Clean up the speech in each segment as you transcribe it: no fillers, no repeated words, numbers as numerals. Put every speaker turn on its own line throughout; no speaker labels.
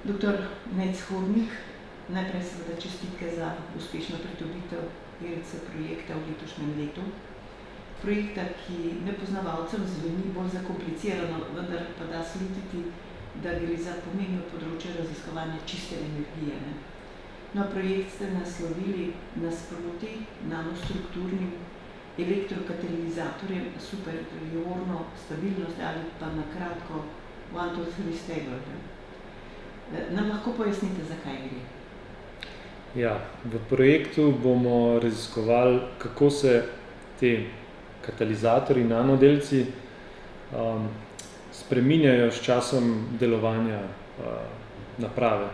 Dr. Nec Hodnik, najprej seveda čestitke za uspešno pridobitev ERC projekta v letošnjem letu. Projekta, ki nepoznavalcem zveni bolj zakomplicirano, vendar pa da slutiti, da gre za pomembno področje raziskovanja čiste energije. No, projekt ste naslovili nasproti nanostrukturnim elektrokatalizatorjem superiorno stabilnost ali pa na kratko 1-2-3 stable. Nam lahko pojasnite, zakaj gre?
Ja, v projektu bomo raziskovali, kako se te katalizatorji, nanodelci spreminjajo s časom delovanja naprave.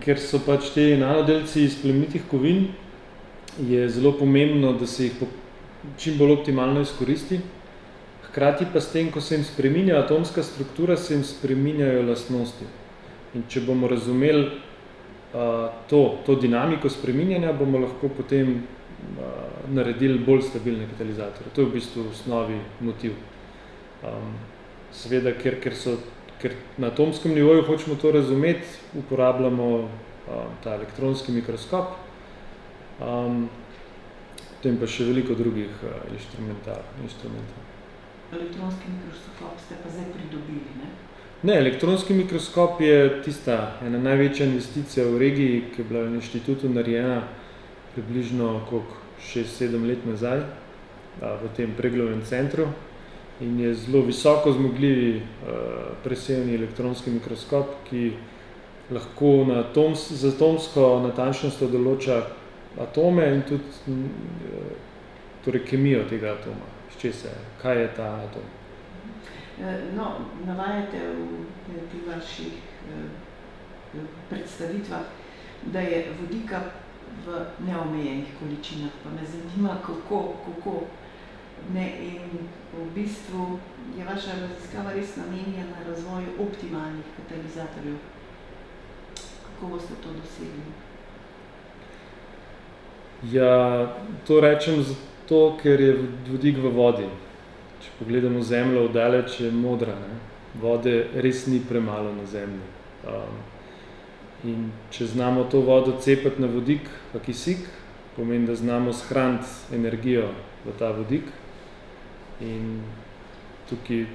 Ker so pač te nanodelci iz plemenitih kovin, je zelo pomembno, da se jih čim bolj optimalno izkoristi. Hkrati pa s tem, ko se jim spreminja atomska struktura, se jim spreminjajo lastnosti. In če bomo razumeli to dinamiko spreminjanja, bomo lahko potem naredili bolj stabilne katalizatorje. To je v bistvu osnovi motiv. Seveda, ker na atomskem nivoju hočemo to razumeti, uporabljamo ta elektronski mikroskop, potem pa še veliko drugih inštrumentov.
Elektronski mikroskop ste pa zdaj pridobili, ne?
Ne, elektronski mikroskop je tista ena največja investicija v regiji, ki je bila v inštitutu narejena približno 6-7 let nazaj v tem Preglovem centru in je zelo visoko zmogljivi presevni elektronski mikroskop, ki lahko z atomsko natančnostjo določa atome in tudi torej kemijo tega atoma, kaj je ta atom.
No, navajate v teh vaših predstavitvah, da je vodika v neomejenih količinah, pa me zanima, kako ne, in v bistvu je vaša raziskava res namenjena razvoju optimalnih katalizatorjev. Kako boste to dosegli?
Ja, to rečem zato, ker je vodik v vodi. Če pogledamo Zemljo od daleč, je modra, ne? Vode res ni premalo na Zemlji. In če znamo to vodo cepati na vodik pa kisik, pomeni, da znamo shraniti energijo v ta vodik in tukaj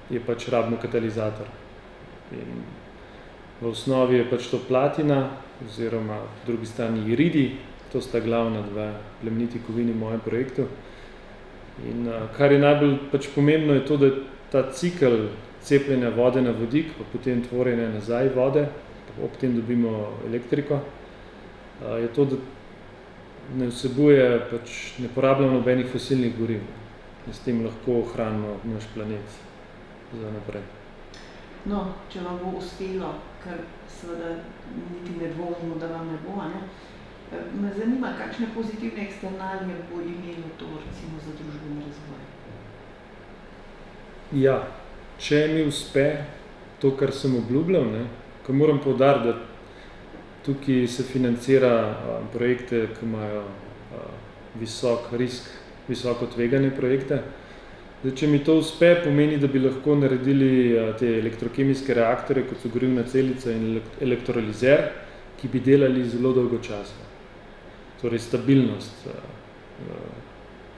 je pač rabimo katalizator. In v osnovi je pač to platina oziroma v drugi strani iridij, to sta glavna dva plemeniti kovini v mojem projektu. In kar je najbolj pač pomembno je to, da ta cikel cepljenja vode na vodik, pa potem tvorjenja nazaj vode, ob tem dobimo elektriko, je to, da ne vsebuje, pač ne porabljamo nobenih fosilnih goriv. In s tem lahko ohranimo naš planet za naprej.
No, če vam bo uspelo, kar seveda niti ne dvomimo, da vam ne bo, ne? Me zanima, kakšne pozitivne eksternalije bo imelo to recimo za družbeni razvoj?
Ja, če mi uspe to, kar sem obljubljal, ne, ko moram poudariti, da tukaj se financira projekte, ki imajo visok risk, visoko tvegane projekte. Zdaj, če mi to uspe, pomeni, da bi lahko naredili te elektrokemijske reaktorje, kot so gorivna celica in elektrolizer, ki bi delali zelo dolgo časa. Torej stabilnost,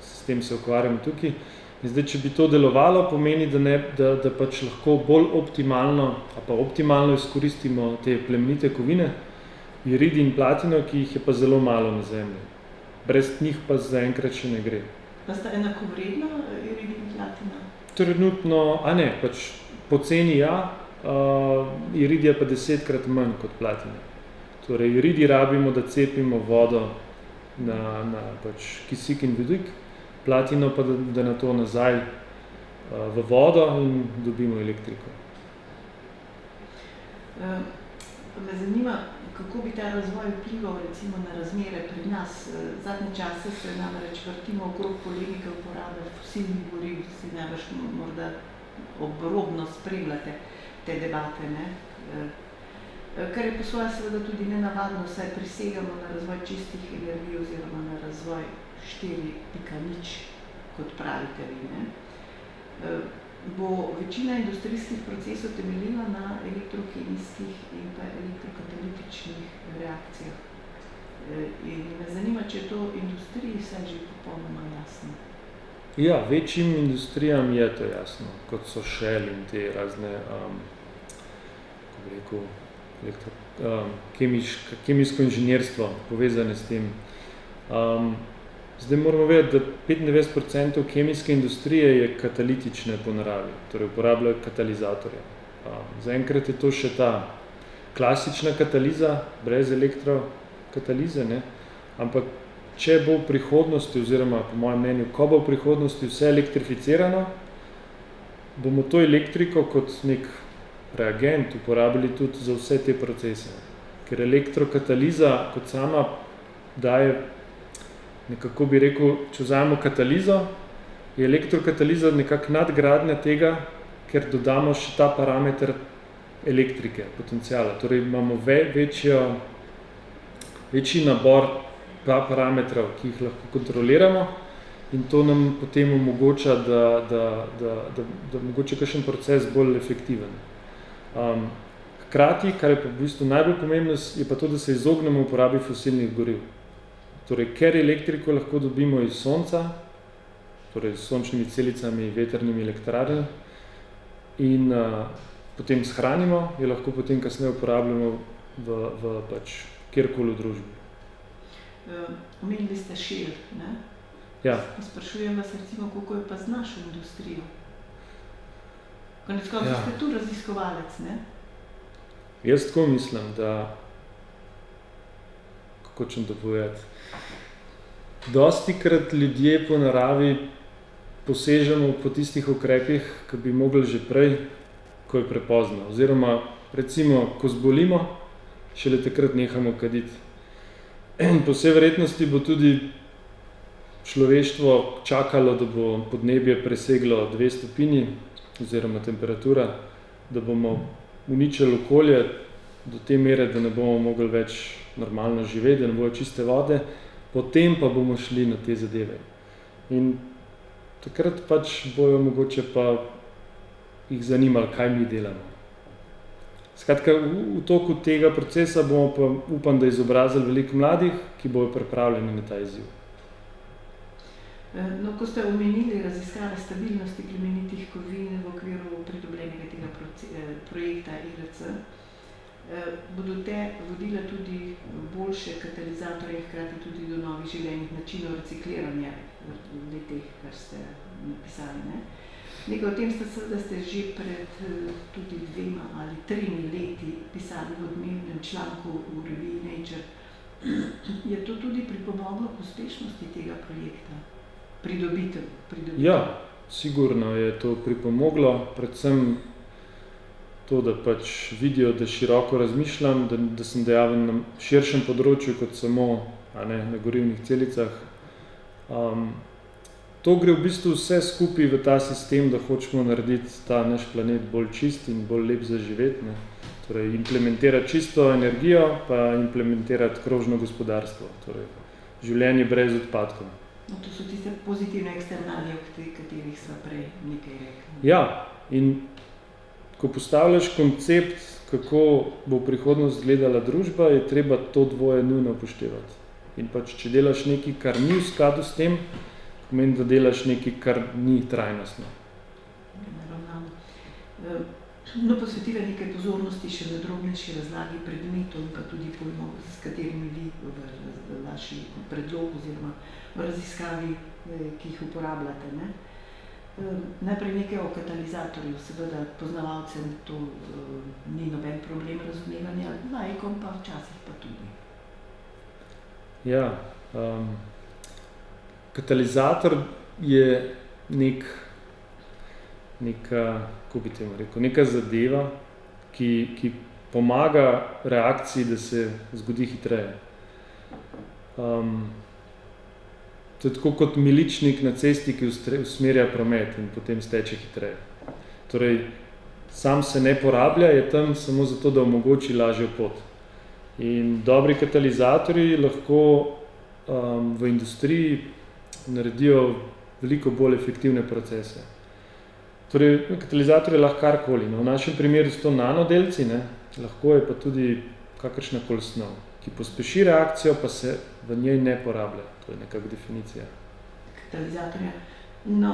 s tem se ukvarjam tukaj. In zdaj, če bi to delovalo, pomeni, da pač lahko bolj optimalno izkoristimo te plemenite kovine, iridij in platino, ki jih je pa zelo malo na Zemlji. Brez njih pa zaenkrat še ne gre.
Pa sta enakovredna iridij in platina?
Trenutno, pač poceni ja, iridij je pa 10-krat manj kot platina. Torej, iridij rabimo, da cepimo vodo na pač kisik in vodik, platino pa da na to nazaj v vodo in dobimo elektriko.
Me zanima, kako bi ta razvoj vplival recimo na razmere pri nas. Zadnje čase se namreč vrtimo okrog polemike uporabe fosilnih goriv, si najbrž morda obrobno spremljate te debate, ne? Kar je po svoje seveda tudi nenavadno, saj prisegamo na razvoj čistih energij oziroma na razvoj 4.0, kot pravite vi, ne? Bo večina industrijskih procesov temeljila na elektrokemijskih kemičnih reakcijah. In me zanima, če je to industriji vse že popolnoma jasno.
Ja, večjim industrijam je to jasno, kot so Shell in te razne, kako bi rekel, kemijsko inženirstvo povezane s tem. Zdaj moramo vedeti, da 95% kemijske industrije je katalitične po naravi, torej uporabljajo katalizatorje. Zaenkrat je to še ta klasična kataliza, brez elektrokatalize, ne? Ampak če bo v prihodnosti, oziroma po mojem mnenju, ko bo v prihodnosti vse elektrificirano, bomo to elektriko kot nek reagent uporabili tudi za vse te procese. Ker elektrokataliza kot sama daje, nekako bi rekel, če vzamemo katalizo, je elektrokataliza nekako nadgradnja tega, ker dodamo še ta parameter elektrike, potenciala. Torej imamo večji nabor parametrov, ki jih lahko kontroliramo in to nam potem omogoča, da mogoče kakšen proces bolj efektiven. Hkrati, kar je pa v bistvu najbolj pomembno, je pa to, da se izognemo uporabi fosilnih goriv. Torej, ker elektriko lahko dobimo iz sonca, torej s sončnimi celicami, vetrnimi elektrarnami in potem shranimo, jo lahko potem kasneje uporabljamo v pač kjerkoli v družbi.
Omenili ste Shell, ne?
Ja.
Sprašujem vas recimo, kako je pa z našo industrijo? Konec koncev ste tu raziskovalec, ne?
Jaz tako mislim, da, kako čem to povedati, dostikrat ljudje po naravi posežemo po tistih ukrepih, ki bi mogli že prej, ko je prepozno. Oziroma, recimo, ko zbolimo, šele takrat nehamo kaditi. In po vsej verjetnosti bo tudi človeštvo čakalo, da bo podnebje preseglo 2 stopinji, oziroma temperatura, da bomo uničili okolje do te mere, da ne bomo mogli več normalno živeti, da ne bojo čiste vode, potem pa bomo šli na te zadeve. In takrat pač bojo mogoče pa jih zanimali, kaj mi delamo. Skratka, v toku tega procesa bomo pa, upam, da izobrazili veliko mladih, ki bojo pripravljeni na ta izziv.
No, ko ste omenili raziskave stabilnosti plemenitih kovin v okviru pridobljenega tega projekta IRC, bodo te vodile tudi boljše katalizatorje, hkrati tudi do novih življenjih načinov recikliranja teh, kar ste napisali, ne? Nekaj o tem ste že pred tudi 2 ali 3 leti pisali v odmevnem članku v reviji Nature. Je to tudi pripomoglo k uspešnosti tega projekta? Pridobitev?
Ja, sigurno je to pripomoglo, predvsem to, da pač vidijo, da široko razmišljam, da sem dejaven na širšem področju kot samo na gorivnih celicah. To gre v bistvu vse skupaj v ta sistem, da hočemo narediti ta naš planet bolj čist in bolj lep za živeti, ne. Torej, implementirati čisto energijo, pa implementirati krožno gospodarstvo, torej življenje brez odpadkov.
No, to so tiste pozitivne eksternalije, o katerih sva prej nekaj rekli.
Ja, in ko postavljaš koncept, kako bo v prihodnost izgledala družba, je treba to dvoje nujno upoštevati. In pač, če delaš nekaj, kar ni v skladu s tem, pomeni, da delaš nekaj, kar ni trajnostno.
No, posvetila nekaj pozornosti še na drobnejši razlagi predmetov in pa tudi pojmov, s katerimi vi v vaši predlogu oziroma v raziskavi, ki jih uporabljate, ne? Najprej nekaj o katalizatorju, seveda poznavalcem to ni noben problem razumevanja, laikom pa včasih pa tudi.
Ja, katalizator je neka zadeva, ki pomaga reakciji, da se zgodi hitreje. To je tako kot miličnik na cesti, ki usmerja promet in potem steče hitreje. Torej, sam se ne porablja, je tam samo zato, da omogoči lažjo pot. In dobri katalizatorji lahko v industriji naredijo veliko bolj efektivne procese. Torej, katalizator je lahko karkoli. No, v našem primeru so to nanodelci, ne? Lahko je pa tudi kakršnakoli snov, ki pospeši reakcijo, pa se v njej ne porablja. To je nekak definicija.
Katalizatorja. No,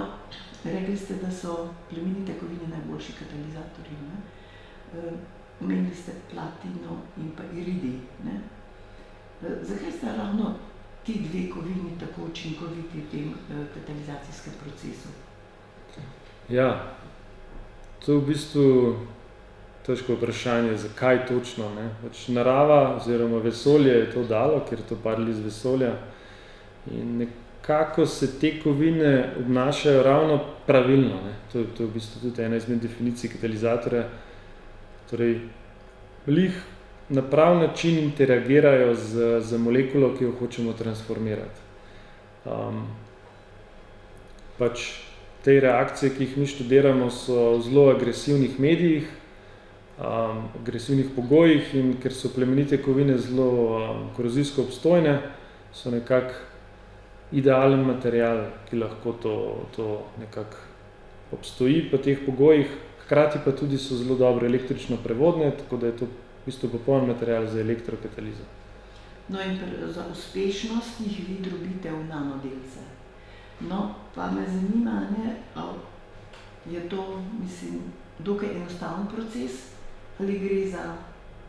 rekli ste, da so plemenite kovine najboljši katalizatorji, ne? Omenili ste platino in pa iridij, ne? Zakaj sta ravno ti dve kovini tako učinkoviti v tem katalizacijskem procesu?
Ja, to je v bistvu težko vprašanje, zakaj točno, ne? Pač narava oziroma vesolje je to dalo, ker je to padlo iz vesolja in nekako se te kovine obnašajo ravno pravilno, ne? To je v bistvu tudi ena izmed definicij katalizatorja. Torej, lih na prav način interagirajo z molekulo, ki jo hočemo transformirati. Pač te reakcije, ki jih mi študiramo, so v zelo agresivnih medijih, agresivnih pogojih in ker so plemenite kovine zelo korozijsko obstojne, so nekako idealen material, ki lahko to nekako obstoji po teh pogojih, hkrati pa tudi so zelo dobro električno prevodne, tako da je to v bistvu popoln material za elektrokatalizo.
No in za uspešnost jih vi drobite v nanodelce. No, pa me zanima, ne, je to, mislim, dokaj enostaven proces ali gre za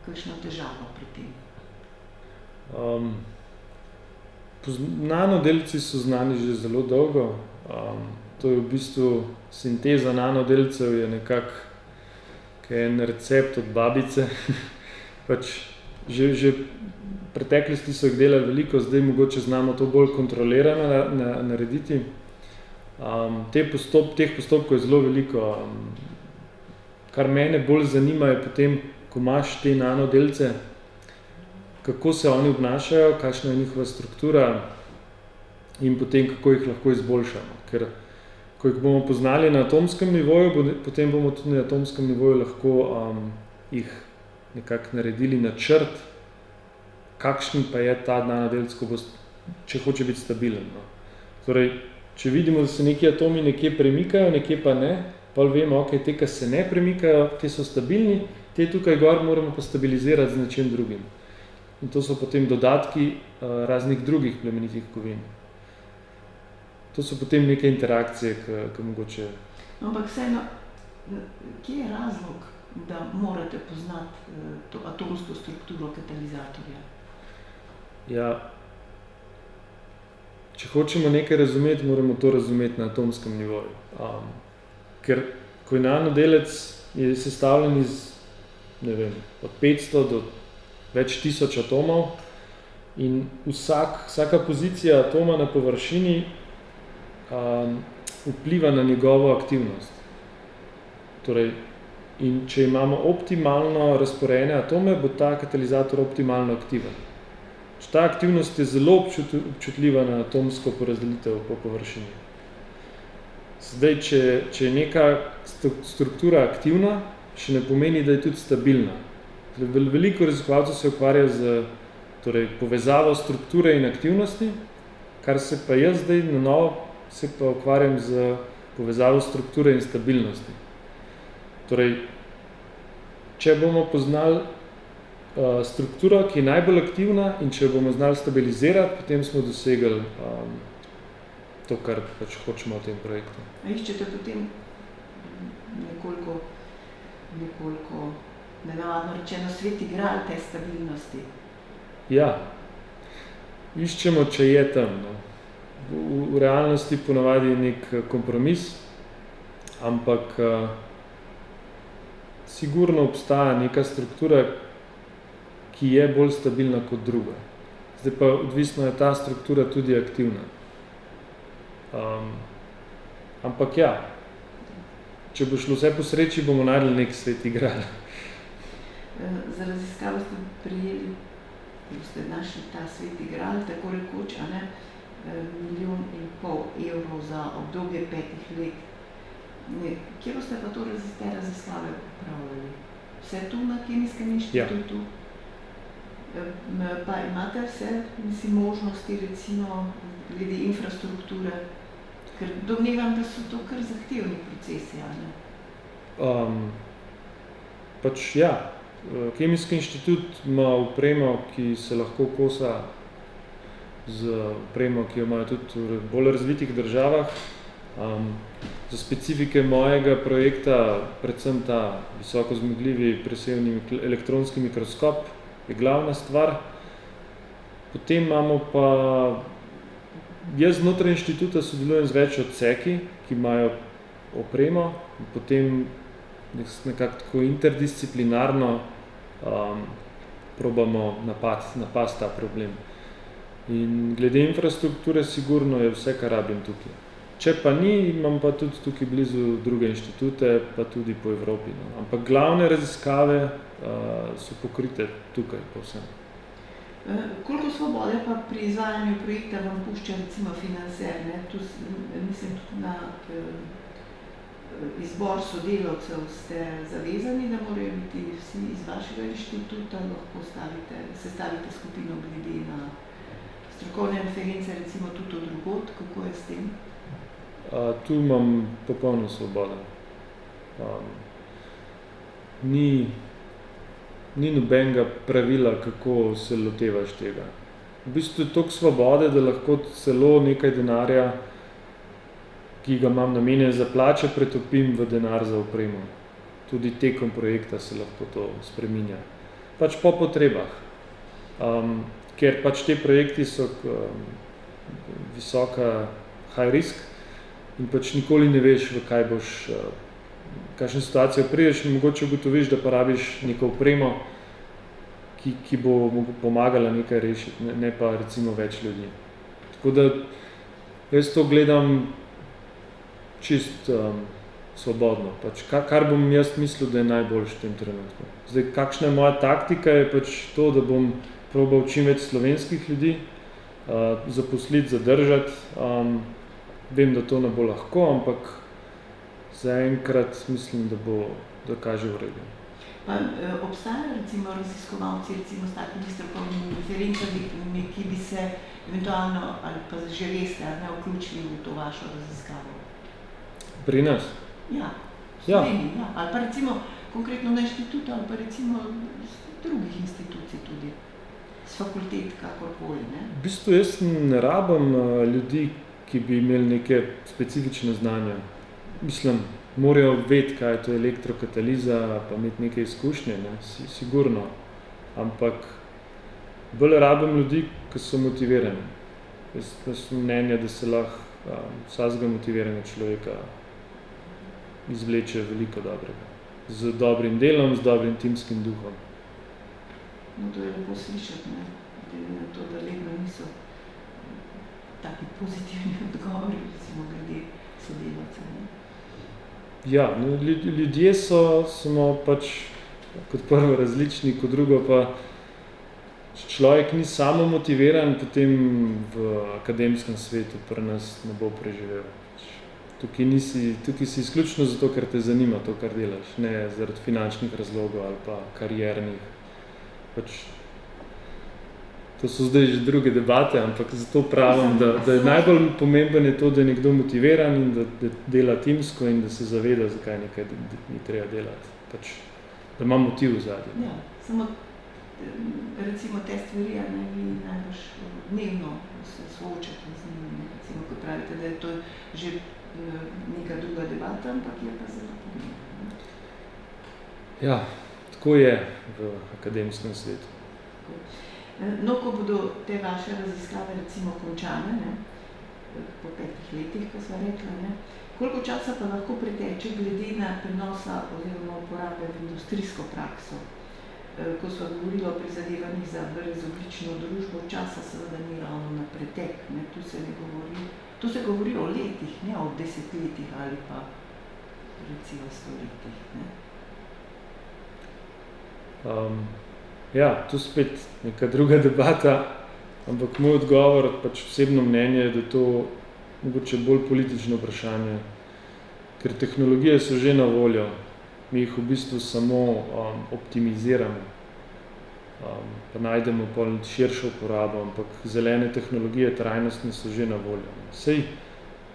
kakšno težavo pri tem?
Nanodelci so znani že zelo dolgo. To je v bistvu sinteza nanodelcev je nekako en recept od babice. Pač že v preteklosti so jih delali veliko, zdaj mogoče znamo to bolj kontrolirano narediti. Teh postopkov je zelo veliko. Kar mene bolj zanima je potem, ko imaš te nanodelce, kako se oni obnašajo, kakšna je njihova struktura in potem, kako jih lahko izboljšamo. Ker ko jih bomo poznali na atomskem nivoju, potem bomo tudi na atomskem nivoju lahko jih nekako naredili načrt, kakšen pa je ta nanodelc, če hoče biti stabilen. No. Torej, če vidimo, da se neki atomi nekje premikajo, nekje pa ne, pa vemo, ok, te, ki se ne premikajo, te so stabilni, te tukaj gor moramo pa stabilizirati z nečim drugim. In to so potem dodatki raznih drugih plemenitih kovin. To so potem neke interakcije, ki mogoče...
Ampak vseeno, kje je razlog, da morate poznati to atomsko strukturo katalizatorja?
Ja, če hočemo nekaj razumeti, moramo to razumeti na atomskem nivoju. Ker ko je nanodelec je sestavljen iz, ne vem, od 500 do več tisoč atomov in vsaka pozicija atoma na površini vpliva na njegovo aktivnost. Torej, in če imamo optimalno razporejene atome, bo ta katalizator optimalno aktiven. Ta aktivnost je zelo občutljiva na atomsko porazdelitev po površini. Zdaj, če je neka struktura aktivna, še ne pomeni, da je tudi stabilna. Veliko raziskovalcev se ukvarja z povezavo strukture in aktivnosti, kar se pa jaz zdaj na novo se pa ukvarjam z povezavo strukture in stabilnosti. Torej, če bomo poznali strukturo, ki je najbolj aktivna in če bomo znali stabilizirati, potem smo dosegli to, kar pač hočemo v tem projektu.
A iščete potem nekoliko nenavadno rečeno sveti gral te stabilnosti?
Ja, iščemo, če je tam. No. V realnosti ponavadi je nek kompromis, ampak sigurno obstaja neka struktura, ki je bolj stabilna kot druga. Zdaj pa odvisno je ta struktura tudi aktivna. Ampak ja, če bo šlo vse po sreči, bomo našli nek sveti gral.
Za raziskavo ste prijeli, ste našli ta sveti gral, tako rekoč, a ne, 1,5 milijona evrov za obdobje 5 let. Kje boste pa to te raziskave upravljali? Vse tu na Kemijskem inštitutu? Ja. Pa imate vse možnosti, recimo, glede infrastrukture? Ker domnevam, da so to kar zahtevni procesi, a ne?
Pač ja, Kemijski inštitut ima opremo, ki se lahko kosa z opremo, ki jo imajo tudi v bolj razvitih državah. Za specifike mojega projekta, predvsem ta visoko zmogljivi presevni elektronski mikroskop je glavna stvar. Potem imamo pa, jaz znotraj inštituta sodelujem z več odseki, ki imajo opremo, potem nekako tako interdisciplinarno probamo napasti ta problem. In glede infrastrukture sigurno je vse, kar rabim tukaj. Če pa ni, imam pa tudi tukaj blizu druge inštitute, pa tudi po Evropi. No. Ampak glavne raziskave so pokrite tukaj povsem.
Koliko svobode pa pri izvajanju projekta vam pušča recimo financer, ne? Tu mislim tudi na izbor sodelavcev ste zavezani, da morajo biti vsi iz vašega inštituta, lahko sestavite skupino glede na strokovne reference, recimo tudi od drugod, kako je s tem?
Tu imam popolno svobodo. Ni nobenega pravila, kako se lotevaš tega. V bistvu je toliko svobode, da lahko celo nekaj denarja, ki ga imam namenjen za plače, pretopim v denar za opremo. Tudi tekom projekta se lahko to spreminja. Pač po potrebah. Ker pač te projekti so visoka high risk in pač nikoli ne veš, v kaj boš, kakšno situacijo prideš in mogoče ugotoviš, da pa rabiš neko opremo, ki bo pomagala nekaj rešiti, ne pa recimo več ljudi. Tako da jaz to gledam čist svobodno. Pač, kar bom jaz mislil, da je najboljše v tem trenutku. Zdaj, kakšna je moja taktika, je pač to, da bom probal čim več slovenskih ljudi zaposliti, zadržati. Vem, da to ne bo lahko, ampak zaenkrat mislim, da kaže v redu.
Pa obstajajo recimo raziskovalci s takimi strokovnimi referencami, ki bi se eventualno ali pa že veste, ne vključili v to vašo raziskavo?
Pri nas?
Ja, v Sloveniji, ja. Ali pa recimo konkretno na inštitutu, ali pa recimo z drugih institucij tudi, z fakultet, kakorkoli, ne?
V bistvu jaz ne rabim ljudi, ki bi imeli neke specifične znanja. Mislim, morajo vedeti, kaj je to elektrokataliza, pa imeti neke izkušnje, ne? Sigurno. Ampak bolj rabim ljudi, ki so motivirani. Jaz sem mnenja, da se lahko vsakega motiviranega človeka izvleče veliko dobrega. Z dobrim delom, z dobrim timskim duhom.
No, to je lepo slišati, ne? Na to, da vedno niso taki pozitivni odgovori, recimo glede sodelavcev, ne?
Ja, no, ljudje smo pač kot prvo različni, kot drugo pa človek ni samo motiviran, potem v akademskem svetu pri nas ne bo preživel. Tukaj si izključno zato, ker te zanima to, kar delaš, ne zaradi finančnih razlogov ali pa kariernih. Pač, to so zdaj že druge debate, ampak zato pravim, da je najbolj pomemben je to, da je nekdo motiviran in da dela timsko in da se zaveda, zakaj nekaj ni treba delati. Pač, da ima motiv zadnji.
Ja, samo recimo te stvari, ne vi najbolj dnevno se soočate z njimi, recimo, ko pravite, da je to že neka druga debata, ampak je pa zelo pomembno.
Ja, tako je v akademskem svetu.
No, ko bodo te vaše raziskave recimo končane, ne, po 5 letih, ko sva rekla, ne, koliko časa pa lahko preteče glede na prenosa oziroma uporabe v industrijsko prakso? Ko sva govorili o prizadevanjih za brezoglično družbo, časa seveda ni ravno na pretek, ne, tu se govori o letih, ne o 10 letih ali pa recimo 100 letih, ne.
Ja, tu spet neka druga debata, ampak moj odgovor, pač osebno mnenje, je, da to mogoče bolj politično vprašanje, ker tehnologije so že na voljo, mi jih v bistvu samo optimiziramo, pa najdemo pol širšo uporabo, ampak zelene tehnologije trajnostne so že na voljo. Sej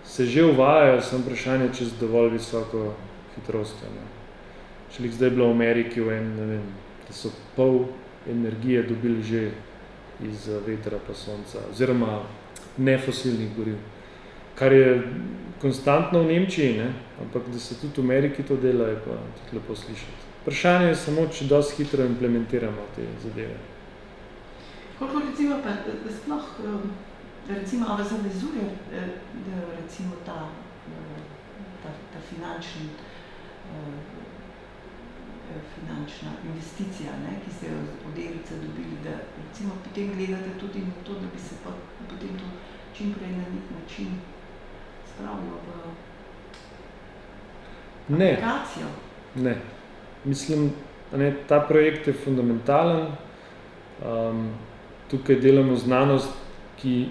se že uvajajo, samo vprašanje čez dovolj visoko hitrostjo. Šele zdaj je bilo v Ameriki v da so pol energije dobili že iz vetra pa sonca, oziroma nefosilnih goriv. Kar je konstantno v Nemčiji, ne? Ampak da se tudi v Ameriki to dela, je pa tudi lepo slišati. Vprašanje je samo, če dosti hitro implementiramo te zadeve.
Koliko recimo pa sploh, recimo, a vas zavezuje, da recimo ta finančna investicija, ne, ki ste jo od Erice dobili, da recimo potem gledate tudi na to, da bi se potem to čim prej na nek način spravilo v aplikacijo?
Ne. Mislim, ne, ta projekt je fundamentalen. Tukaj delamo znanost, ki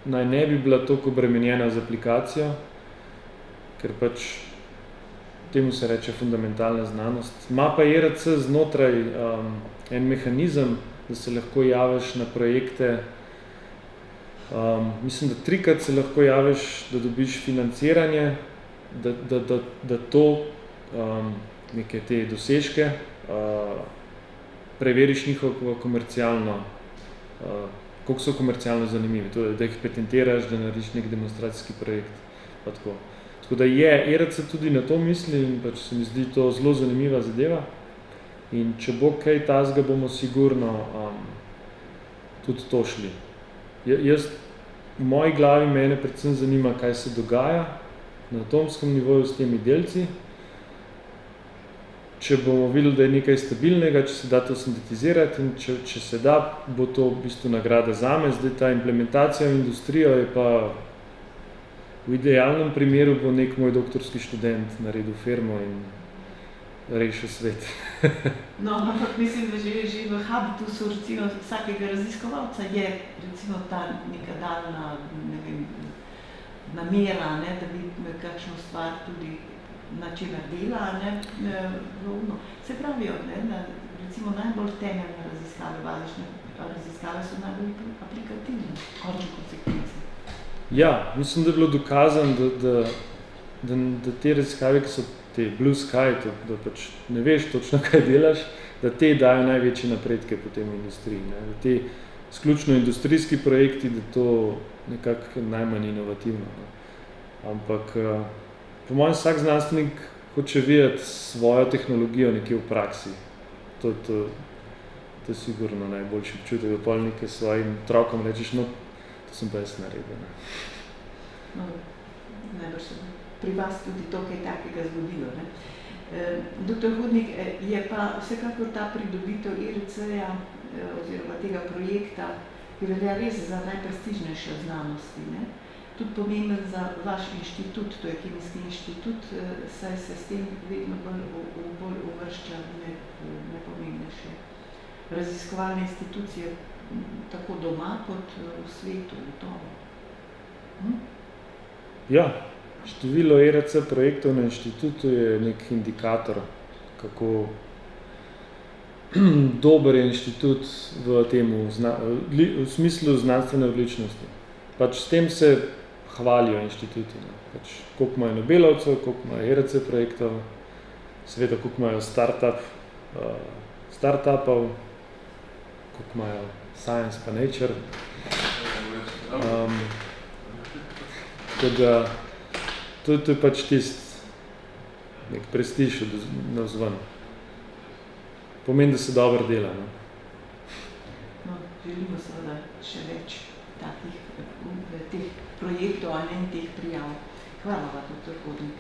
naj ne bi bila toliko obremenjena z aplikacijo, ker pač temu se reče fundamentalna znanost. Ima pa ERC znotraj en mehanizem, da se lahko javiš na projekte. Mislim, da 3-krat se lahko javiš, da dobiš financiranje, da to neke te dosežke preveriš njihovo komercialno, koliko so komercialno zanimivi, to, da jih patentiraš, da narediš nek demonstracijski projekt. Pa tako. Tako da je ERC tudi na to misli in pač se mi zdi to zelo zanimiva zadeva. In če bo kaj tazga, bomo sigurno tudi to šli. Jaz v moji glavi mene predvsem zanima, kaj se dogaja na atomskem nivoju s temi delci. Če bomo videli, da je nekaj stabilnega, če se da to sintetizirati in če se da, bo to v bistvu nagrada zame. Zdaj ta implementacija v industrijo je pa v idealnem primeru bo nek moj doktorski študent naredil firmo in rešil svet.
No, ampak mislim, da že v habitusu recimo vsakega raziskovalca je recimo ta neka daljna, ne vem, namera, ne, da bi kakšno stvar tudi na čemer dela, ne, se pravijo, ne, da recimo najbolj temeljne raziskave, bazične raziskave so najbolj aplikativne, končne konsekvence.
Ja, mislim, da je bilo dokazano, da te raziskave, ki so te blue sky, da pač ne veš točno, kaj delaš, da te dajo največje napredke potem v industriji, ne, da te izključno industrijski projekti, da to nekako najmanj inovativno, ne. Ampak po mojem vsak znanstvenik hoče videti svojo tehnologijo nekje v praksi. To je sigurno najboljši občutek, da pol nekaj svojim otrokom rečeš, no, to sem pa jaz naredil. Ne.
No, najbrž se pri vas tudi to kaj takega zgodilo, ne. Doktor Hudnik, je pa vsekakor ta pridobitev ERC-ja oziroma tega projekta, ki velja res za najprestižnejše znanosti, ne. Tudi pomemben za vaš inštitut, to je Kemijski inštitut, saj se s tem vedno bolj uvršča med najpomembnejše raziskovalne institucije, tako doma kot v svetu, gotovo.
Ja, število ERC projektov na inštitutu je nek indikator, kako dober je inštitut v smislu znanstvene odličnosti. Pač s tem se hvalijo inštituti. Pač, koliko imajo Nobelovcev, koliko imajo ERC projektov, seveda koliko imajo startupov, koliko imajo Science pa Nature. To je pač nek prestiž navzven. Pomeni, da se dobro dela. No?
No, želimo seveda še več takih teh projektov, a ne teh prijav. Hvala vam, doktor Hudnik.